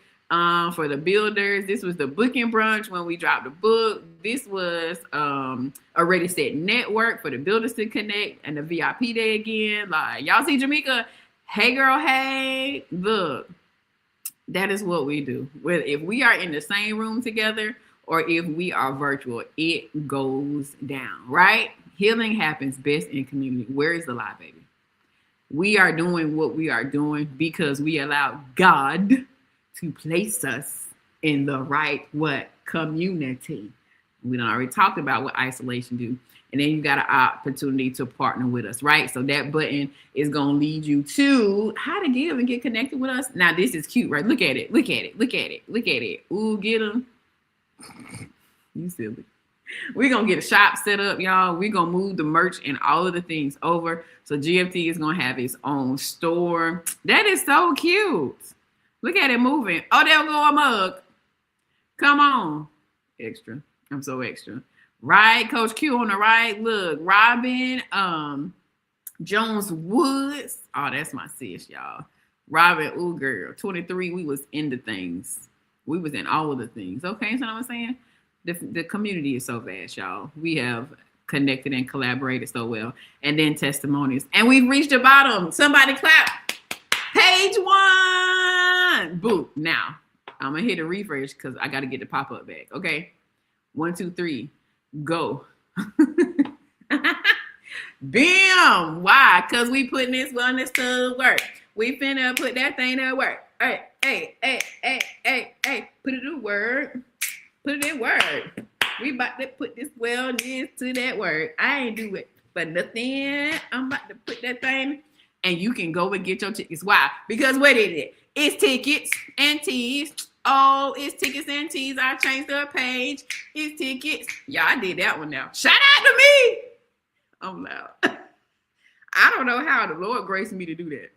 for the builders. This was the booking brunch when we dropped the book. This was a Ready Set network for the builders to connect, and the VIP day again. Like, y'all see Jamaica? Hey girl, hey. Look, that is what we do. Whether if we are in the same room together or if we are virtual, it goes down, right? Healing happens best in community. Where is the lie, baby? We are doing what we are doing because we allow God to place us in the right what? Community. We done already talked about what isolation do. And then you got an opportunity to partner with us, right? So that button is going to lead you to how to give and get connected with us. Now, this is cute, right? Look at it. Look at it. Look at it. Look at it. Ooh, get them. You silly. We're going to get a shop set up, y'all. We're going to move the merch and all of the things over. So GFT is going to have its own store. That is so cute. Look at it moving. Oh, there go a mug. Come on. Extra. I'm so extra. Right, Coach Q on the right. Look, Robin Jones Woods. Oh, that's my sis, y'all. Robin, ooh, girl. 23, we was in the things. We was in all of the things. Okay, so I'm saying? The community is so vast, y'all. We have connected and collaborated so well. And then testimonies. And we've reached the bottom. Somebody clap. Page 1. Boo. Now, I'm going to hit a refresh because I got to get the pop-up back. Okay? 1, 2, 3. Go. Bam. Why? Because we putting this wellness to work. We finna put that thing to work. Hey. Put it to work. Put it in work. We about to put this wellness to that work. I ain't do it for nothing. I'm about to put that thing. And you can go and get your tickets. Why? Because what is it? It's tickets and teas. Oh, it's tickets and teas. I changed the page. It's tickets. Yeah, I did that one now. Shout out to me. I'm loud. I don't know how the Lord graced me to do that.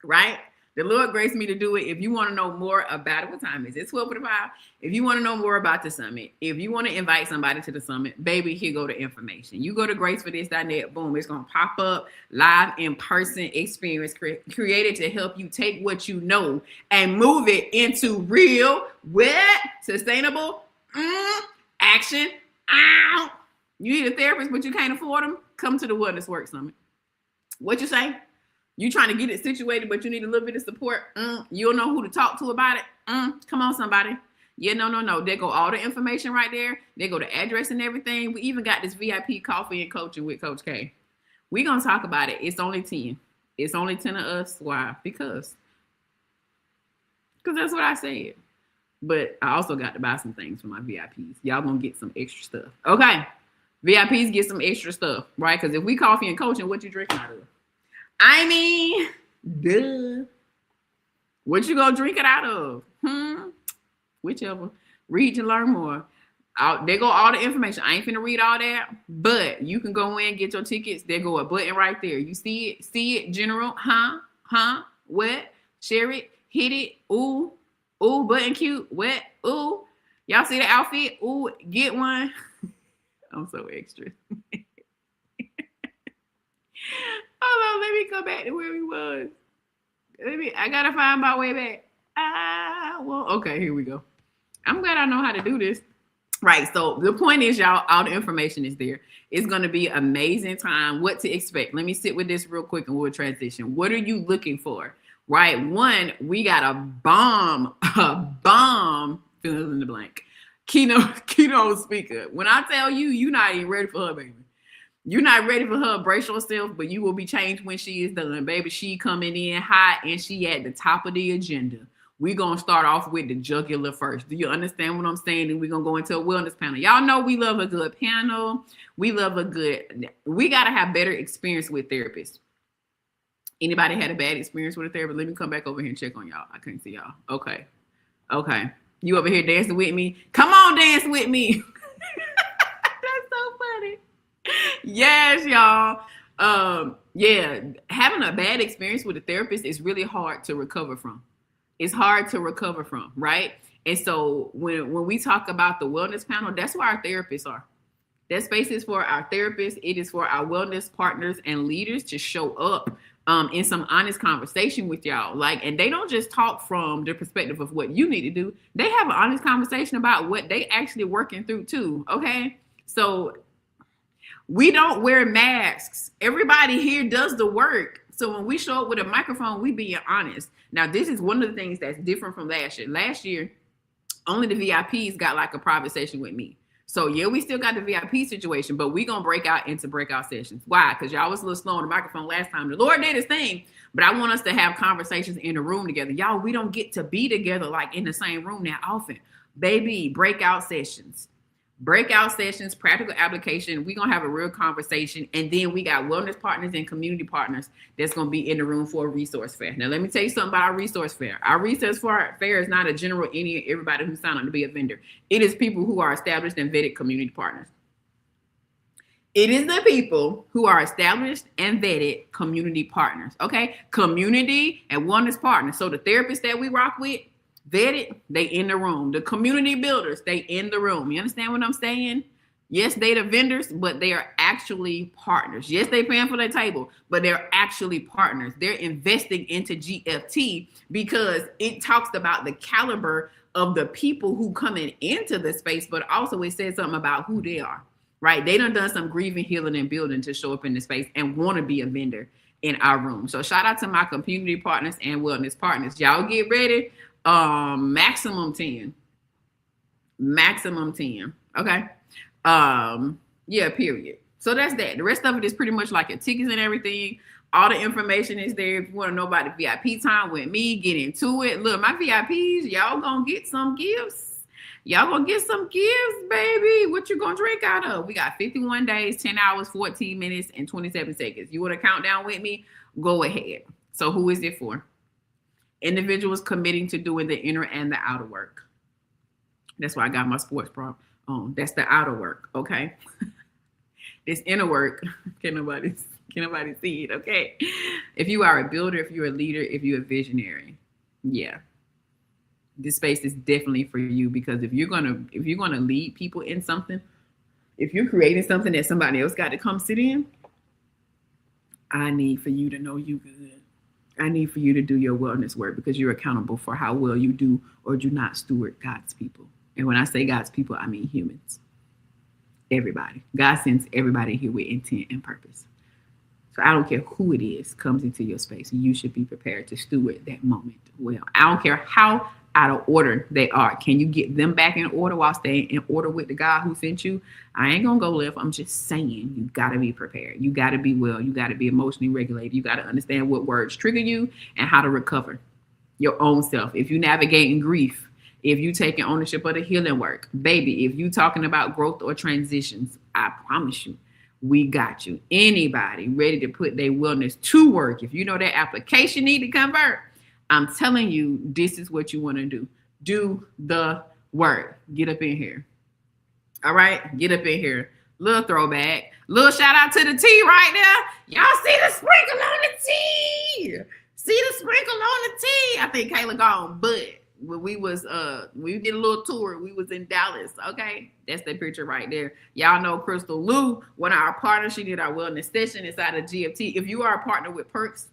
Right? The Lord graced me to do it. If you want to know more about it, what time is it? 12:45. If you want to know more about the summit, if you want to invite somebody to the summit, baby, here go the information. You go to graceforthis.net, boom, it's going to pop up live in-person experience created to help you take what you know and move it into real, wet, sustainable action. Ow. You need a therapist, but you can't afford them? Come to the Wellness Work Summit. What you say? You trying to get it situated, but you need a little bit of support. You don't know who to talk to about it. Come on, somebody. Yeah, no. There go all the information right there. There go the address and everything. We even got this VIP coffee and coaching with Coach K. We're going to talk about it. It's only 10. It's only 10 of us. Why? Because that's what I said. But I also got to buy some things for my VIPs. Y'all going to get some extra stuff. Okay. VIPs get some extra stuff, right? Because if we coffee and coaching, what you drinking out of? I mean, duh. What you gonna drink it out of? Whichever. Read to learn more. There go all the information. I ain't finna read all that, but you can go in, get your tickets. There go a button right there. You see it? See it? General? What? Share it? Hit it? Ooh, button cute. What? Ooh. Y'all see the outfit? Ooh, get one. I'm so extra. Hold on, let me go back to where we was. I gotta find my way back. Okay, here we go. I'm glad I know how to do this. Right, so the point is, y'all, all the information is there. It's gonna be an amazing time. What to expect? Let me sit with this real quick and we'll transition. What are you looking for? Right, one, we got a bomb, fill in the blank, keynote speaker. When I tell you, you're not even ready for her, baby. You're not ready for her. Brace yourself, but you will be changed when she is done. Baby, she coming in hot and she at the top of the agenda. We're going to start off with the jugular first. Do you understand what I'm saying? And we're going to go into a wellness panel. Y'all know we love a good panel. We got to have better experience with therapists. Anybody had a bad experience with a therapist? Let me come back over here and check on y'all. I couldn't see y'all. Okay. You over here dancing with me? Come on, dance with me. That's so funny. Yes, y'all. Having a bad experience with a therapist is really hard to recover from. It's hard to recover from, right? And so when we talk about the wellness panel, that's where our therapists are. That space is for our therapists. It is for our wellness partners and leaders to show up in some honest conversation with y'all. And they don't just talk from the perspective of what you need to do. They have an honest conversation about what they actually working through too, okay? So we don't wear masks. Everybody here does the work. So when we show up with a microphone, we being honest. Now, this is one of the things that's different from last year. Last year, only the VIPs got like a private session with me. So yeah, we still got the VIP situation, but we going to break out into breakout sessions. Why? Because y'all was a little slow on the microphone last time. The Lord did his thing, but I want us to have conversations in the room together. Y'all, we don't get to be together like in the same room that often. Baby, breakout sessions. breakout sessions, practical application. We're going to have a real conversation. And then we got wellness partners and community partners that's going to be in the room for a resource fair. Now, let me tell you something about our resource fair. Our resource fair is not a general everybody who signed up to be a vendor. It is people who are established and vetted community partners. It is the people who are established and vetted community partners, okay? Community and wellness partners. So the therapists that we rock with, vetted, they in the room. The community builders, they in the room. You understand what I'm saying? Yes, they the vendors, but they are actually partners. Yes, they paying for their table, but they're actually partners. They're investing into GFT because it talks about the caliber of the people who coming into the space, but also it says something about who they are. Right? They done some grieving, healing, and building to show up in the space and want to be a vendor in our room. So shout out to my community partners and wellness partners. Y'all get ready. Maximum 10. Maximum 10. Okay. Yeah, period. So that's that. The rest of it is pretty much like your tickets and everything. All the information is there. If you want to know about the VIP time with me, get into it. Look, my VIPs, y'all gonna get some gifts. Y'all gonna get some gifts, baby. What you gonna drink out of? We got 51 days, 10 hours, 14 minutes, and 27 seconds. You want to count down with me? Go ahead. So who is it for? Individuals committing to doing the inner and the outer work. That's why I got my sports bra on. That's the outer work, okay? This inner work, can nobody see it, okay? If you are a builder, if you're a leader, if you're a visionary, yeah. This space is definitely for you, because if you're gonna lead people in something, if you're creating something that somebody else got to come sit in, I need for you to know you good. I need for you to do your wellness work, because you're accountable for how well you do or do not steward God's people. And when I say God's people, I mean humans. Everybody. God sends everybody here with intent and purpose. So I don't care who it is comes into your space. You should be prepared to steward that moment well. I don't care how out of order they are. Can you get them back in order while staying in order with the God who sent you? I ain't gonna go left. I'm just saying, you gotta be prepared. You gotta be well. You gotta be emotionally regulated. You gotta understand what words trigger you and how to recover your own self. If you navigating grief, if you taking ownership of the healing work, baby, if you talking about growth or transitions, I promise you, we got you. Anybody ready to put their wellness to work, if you know that application need to convert, I'm telling you, this is what you want to do. Do the work. Get up in here. All right? Get up in here. Little throwback. Little shout out to the tea right there. Y'all see the sprinkle on the tea. See the sprinkle on the tea. I think Kayla gone, but when we did a little tour, we was in Dallas. Okay? That's the picture right there. Y'all know Crystal Lou, one of our partners. She did our wellness session inside of GFT. If you are a partner with Perks,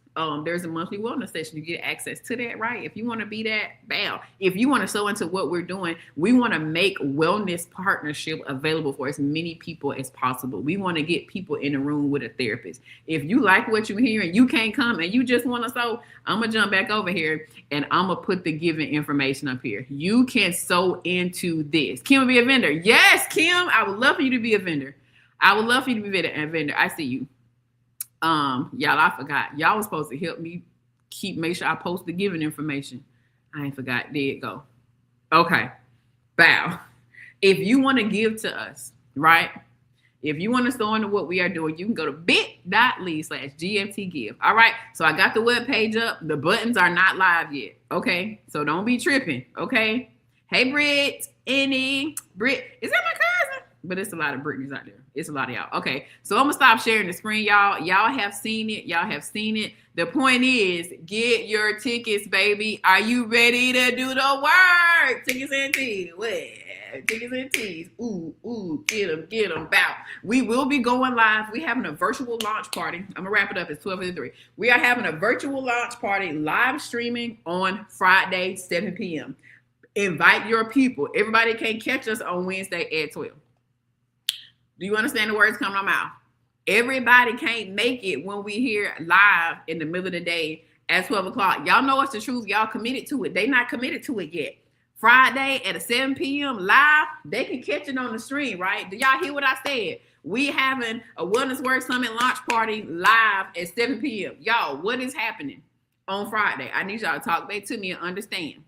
there's a monthly wellness session. You get access to that, right? If you want to be that, bam. If you want to sew into what we're doing, we want to make wellness partnership available for as many people as possible. We want to get people in a room with a therapist. If you like what you hear and you can't come and you just want to sew, I'm going to jump back over here and I'm going to put the given information up here. You can sew into this. Kim will be a vendor. Yes, Kim, I would love for you to be a vendor. I would love for you to be a vendor. I see you. Y'all, I forgot. Y'all was supposed to help me make sure I post the giving information. I ain't forgot. There it go. Okay. Bow. If you want to give to us, right? If you want to sew into what we are doing, you can go to bit.ly/GFT give. All right. So I got the web page up. The buttons are not live yet. Okay. So don't be tripping. Okay. Hey, Britt, Annie, Britt. Is that my cousin? But it's a lot of Britneys out there. It's a lot of y'all. Okay, so I'm gonna stop sharing the screen, y'all. Y'all have seen it. Y'all have seen it. The point is, get your tickets, baby. Are you ready to do the work? Tickets and tees. Well, tickets and tees. Ooh, get them, bow. We will be going live. We having a virtual launch party. I'm gonna wrap it up. It's 12:03. We are having a virtual launch party, live streaming on Friday, 7 p.m. Invite your people. Everybody can catch us on Wednesday at 12. Do you understand the words coming out of my mouth? Everybody can't make it when we here live in the middle of the day at 12 o'clock. Y'all know it's the truth. Y'all committed to it. They not committed to it yet. Friday at 7 p.m. live, they can catch it on the stream, right? Do y'all hear what I said? We having a Wellness Work Summit launch party live at 7 p.m. Y'all, what is happening on Friday? I need y'all to talk back to me and understand.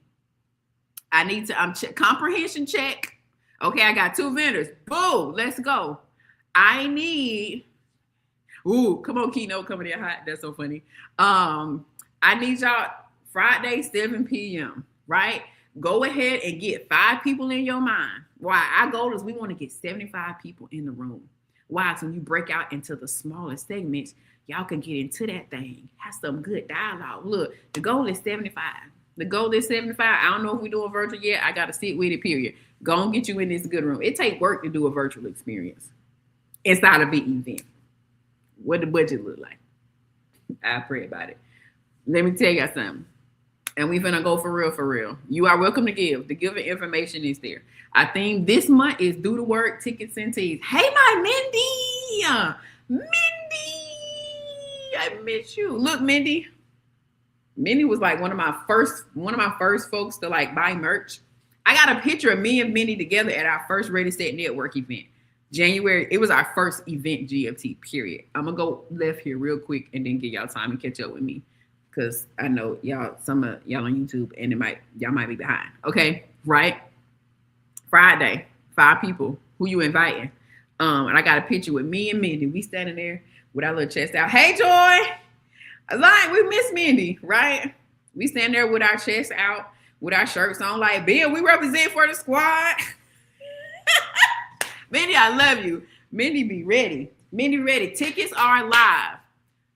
I need to comprehension check. Okay, I got 2 vendors. Boom, let's go. I need, ooh, come on, Keynote coming in hot. That's so funny. I need y'all Friday, 7 p.m., right? Go ahead and get 5 people in your mind. Why? Our goal is we want to get 75 people in the room. Why? So when you break out into the smaller segments, y'all can get into that thing. Have some good dialogue. Look, the goal is 75. The goal is 75. I don't know if we're doing virtual yet. I got to sit with it, period. Go and get you in this good room. It takes work to do a virtual experience inside of an event. What the budget look like? I pray about it. Let me tell you something. And we finna go for real, for real. You are welcome to give. The giving information is there. I think this month is Do the Work, Tickets and Teas. Hey, my Mindy. Mindy, I miss you. Look, Mindy. Mindy was like one of my first folks to like buy merch. I got a picture of me and Mindy together at our first Ready Set Network event. January, it was our first event GFT, period. I'm gonna go left here real quick and then give y'all time to catch up with me. Cause I know y'all, some of y'all on YouTube, and y'all might be behind. Okay, right? Friday, 5 people. Who you inviting? And I got a picture with me and Mindy. We standing there with our little chest out. Hey, Joy. Like, we miss Mindy, right? We stand there with our chest out, with our shirts on, like, Bill, we represent for the squad. Mindy, I love you. Mindy, be ready. Mindy, ready. Tickets are live.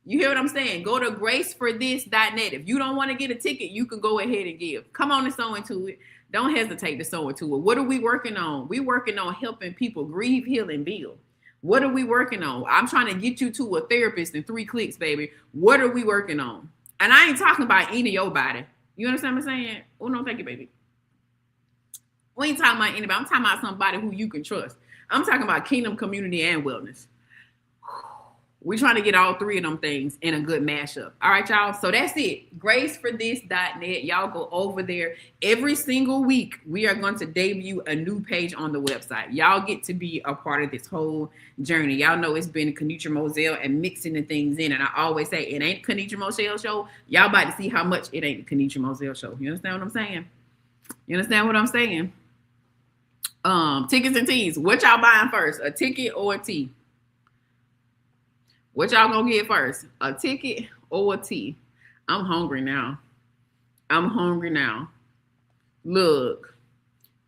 You hear what I'm saying? Go to graceforthis.net. If you don't want to get a ticket, you can go ahead and give. Come on and sew into it. Don't hesitate to sew into it. What are we working on? We're working on helping people grieve, heal, and build. What are we working on? I'm trying to get you to a therapist in 3 clicks, baby. What are we working on? And I ain't talking about any of your body. You understand what I'm saying? Oh, no, thank you, baby. We ain't talking about anybody. I'm talking about somebody who you can trust. I'm talking about kingdom, community, and wellness. We're trying to get all 3 of them things in a good mashup. All right, y'all. So that's it. Graceforthis.net. Y'all go over there. Every single week, we are going to debut a new page on the website. Y'all get to be a part of this whole journey. Y'all know it's been Kenitra Moselle and mixing the things in. And I always say, it ain't Kenitra Moselle show. Y'all about to see how much it ain't Kenitra Moselle show. You understand what I'm saying? You understand what I'm saying? Tickets and teas. What y'all buying first? A ticket or a tea? What y'all gonna get first? A ticket or a tea? I'm hungry now. Look,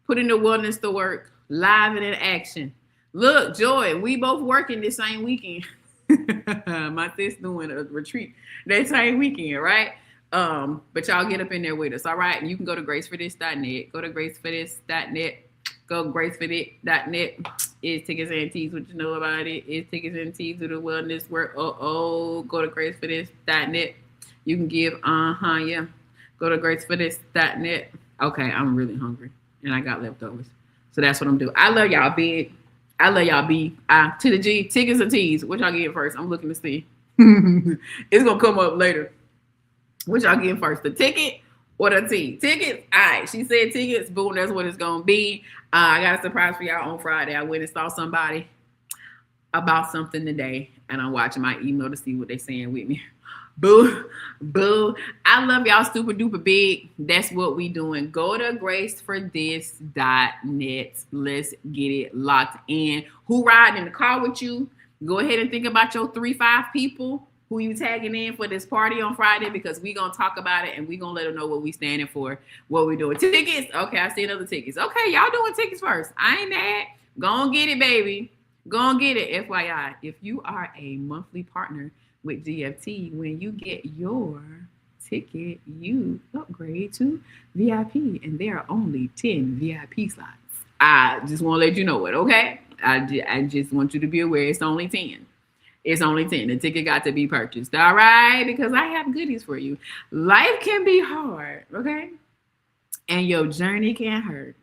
putting the wellness to work, live and in action. Look, Joy, we both working this same weekend. My sis doing a retreat that same weekend, right? But y'all get up in there with us, all right? And you can go to graceforthis.net. Go to graceforthis.net. Go graceforthis.net. It's tickets and teas. What you know about it? It's tickets and teas to the wellness work. Go to graceforthis.net. You can give. Yeah. Go to graceforthis.net. Okay, I'm really hungry and I got leftovers, so that's what I'm doing. I love y'all big. I love y'all B. To the G. Tickets and teas. What y'all getting first? I'm looking to see. It's gonna come up later. What y'all getting first? The ticket or the tea? Tickets. All right. She said tickets. Boom. That's what it's gonna be. I got a surprise for y'all on Friday. I went and saw somebody about something today, and I'm watching my email to see what they're saying with me. Boo, boo. I love y'all super duper big. That's what we doing. Go to graceforthis.net. Let's get it locked in. Who riding in the car with you? Go ahead and think about your 3-5 people who you tagging in for this party on Friday, because we gonna talk about it and we gonna let them know what we standing for, what we doing. Tickets. Okay, I see another tickets. Okay, y'all doing tickets first. I ain't mad. Go on get it, baby. Go on get it. FYI, if you are a monthly partner with GFT, when you get your ticket, you upgrade to VIP, and there are only 10 VIP slots. I just want to let you know it, okay? I just want you to be aware it's only 10. It's only 10. The ticket got to be purchased, all right? Because I have goodies for you. Life can be hard, okay? And your journey can hurt,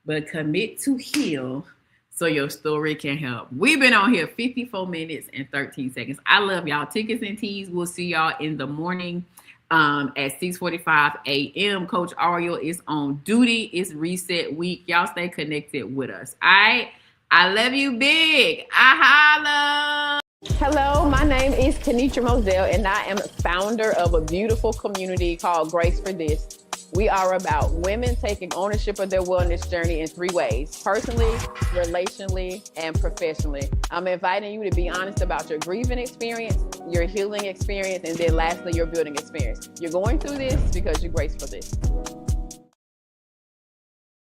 but commit to heal so your story can help. We've been on here 54 minutes and 13 seconds. I love y'all. Tickets and teas. We'll see y'all in the morning at 6:45 a.m. Coach Ariel is on duty. It's reset week. Y'all stay connected with us. All right? I love you big. I holla. Hello, my name is Kenitra Moselle, and I am founder of a beautiful community called Grace for This. We are about women taking ownership of their wellness journey in 3 ways: personally, relationally, and professionally. I'm inviting you to be honest about your grieving experience, your healing experience, and then lastly, your building experience. You're going through this because you're graced for this.